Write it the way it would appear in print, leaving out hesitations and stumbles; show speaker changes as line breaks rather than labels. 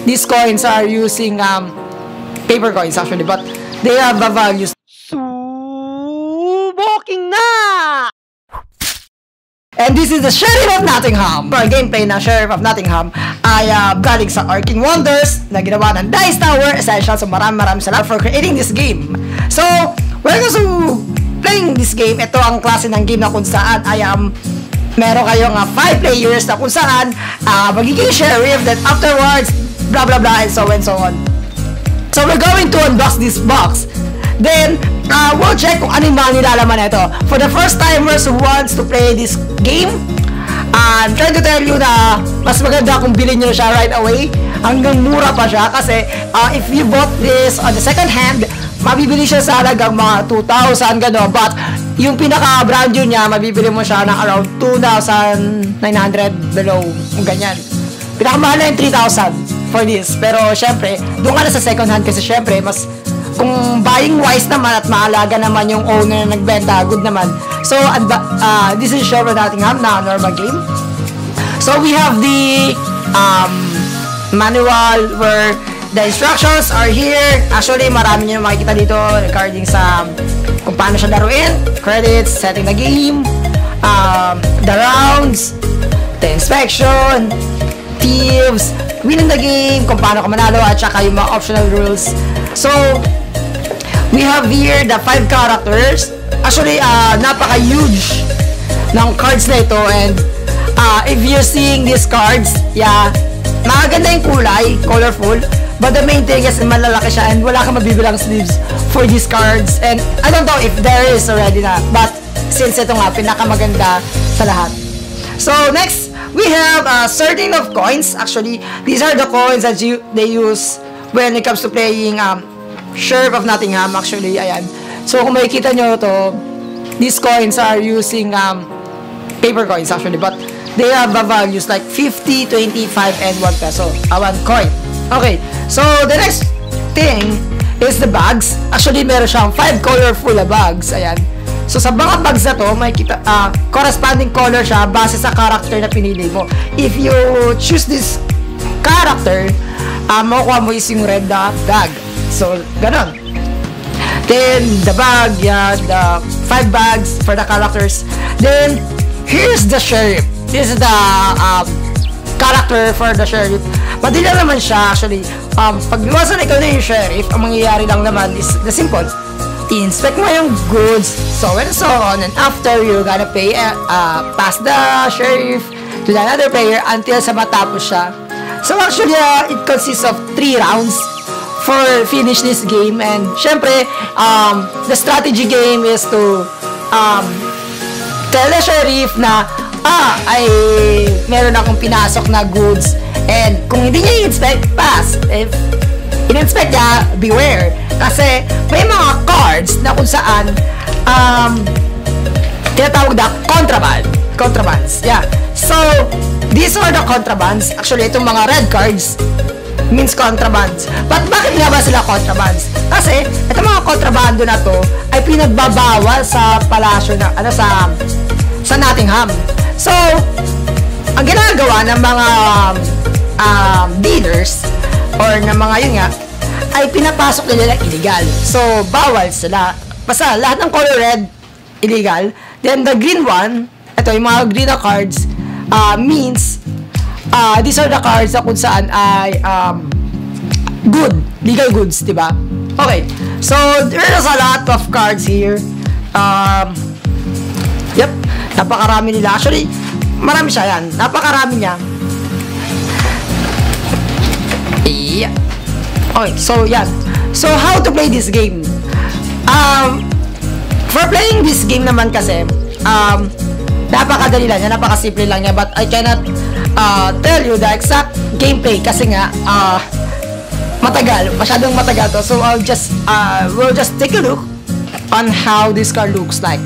these coins are using paper coins actually, but they have a value. Subukin na! And this is the Sheriff of Nottingham. For gameplay na Sheriff of Nottingham ay galing sa Arcane Wonders na ginawa ng Dice Tower Essential. So maraming salamat for creating this game. So, when it comes to playing this game, ito ang klase ng game na kung saan ay meron kayong 5 players na kung saan magiging Sheriff, then afterwards, blah blah blah, and so on. So we're going to unbox this box. Then, we'll check kung ano yung mga nilalaman nito. For the first timers who wants to play this game, I'm trying to tell you na mas maganda kung bilhin nyo siya right away. Hanggang mura pa siya kasi if you bought this on the second hand, mabibili siya sa halagang mga 2,000 gano'n. But yung pinaka brand new niya, mabibili mo siya ng around 2,900 below. Ganyan. Pinakamahal na yung 3,000 for this. Pero syempre, doon ka na sa second hand kasi syempre, mas kung buying wise naman at maalaga naman yung owner na nagbenta, good naman. So, this is Sheriff of Nottingham na normal game. So, we have the manual where the instructions are here. Actually, marami nyo makikita dito regarding sa kung paano siya laruin, credits, setting the game, the rounds, the inspection, thieves, winning the game, kung paano ka manalo, at saka yung mga optional rules. So, we have here the 5 characters. Actually, napaka-huge ng cards na ito. And if you're seeing these cards, yeah, maganda yung kulay, colorful. But the main thing is malalaki siya and wala kang mabibilang sleeves for these cards. And I don't know if there is already na. But since ito nga, pinakamaganda sa lahat. So, next, we have a certain of coins. Actually, these are the coins that they use when it comes to playing Sheriff of Nottingham. Actually, ayan. So, kung makikita nyo to, these coins are using paper coins actually, but they have values like 50, 25, and 1 peso. 1 coin. Okay, so the next thing is the bags. Actually, meron siyang 5 colorful bags. Ayan. So, sa mga bags na to, makikita, corresponding color siya base sa character na pinili mo. If you choose this character, makukuha mo is yung red bag. So, ganon. Then, the bag, yeah, the 5 bags for the characters. Then, here's the Sheriff. This is the character for the Sheriff. Madali naman siya, actually. Pag iwasan ikaw na yung Sheriff, ang mangyayari lang naman is the simple. I-inspect mo yung goods, so and so on, and after, you're gonna pay, pass the Sheriff to the another player until sa matapos siya. So, actually, it consists of 3 rounds for finish this game. And syempre, the strategy game is to tell the Sheriff na ay meron akong pinasok na goods, and kung hindi niya i-inspect, pass. If in-inspect niya, beware, kasi may mga cards na kung saan tinatawag na contrabands, yeah. So these are the contrabands. Actually, itong mga red cards means contrabands. But bakit nga ba sila contrabands? Kasi itong mga kontrabando na to ay pinagbabawal sa palasyo na sa Nottingham. So, ang ginagawa ng mga dealers or ng mga yun nga ay pinapasok nila illegal. So, bawal sila. Basta lahat ng color red illegal. Then the green one, ito yung mga green na cards, means these are the cards na kung saan ay good, legal goods, diba? Okay, so there's a lot of cards here. Yep, napakarami nila. Actually, marami siya yan. Napakarami niya. Yeah. Okay, so yan. So, how to play this game? For playing this game naman kasi, napakadali lang niya, napakasimple lang niya, but I cannot tell you the exact gameplay kasi nga matagal, masyadong matagal to. So we'll just take a look on how this card looks like.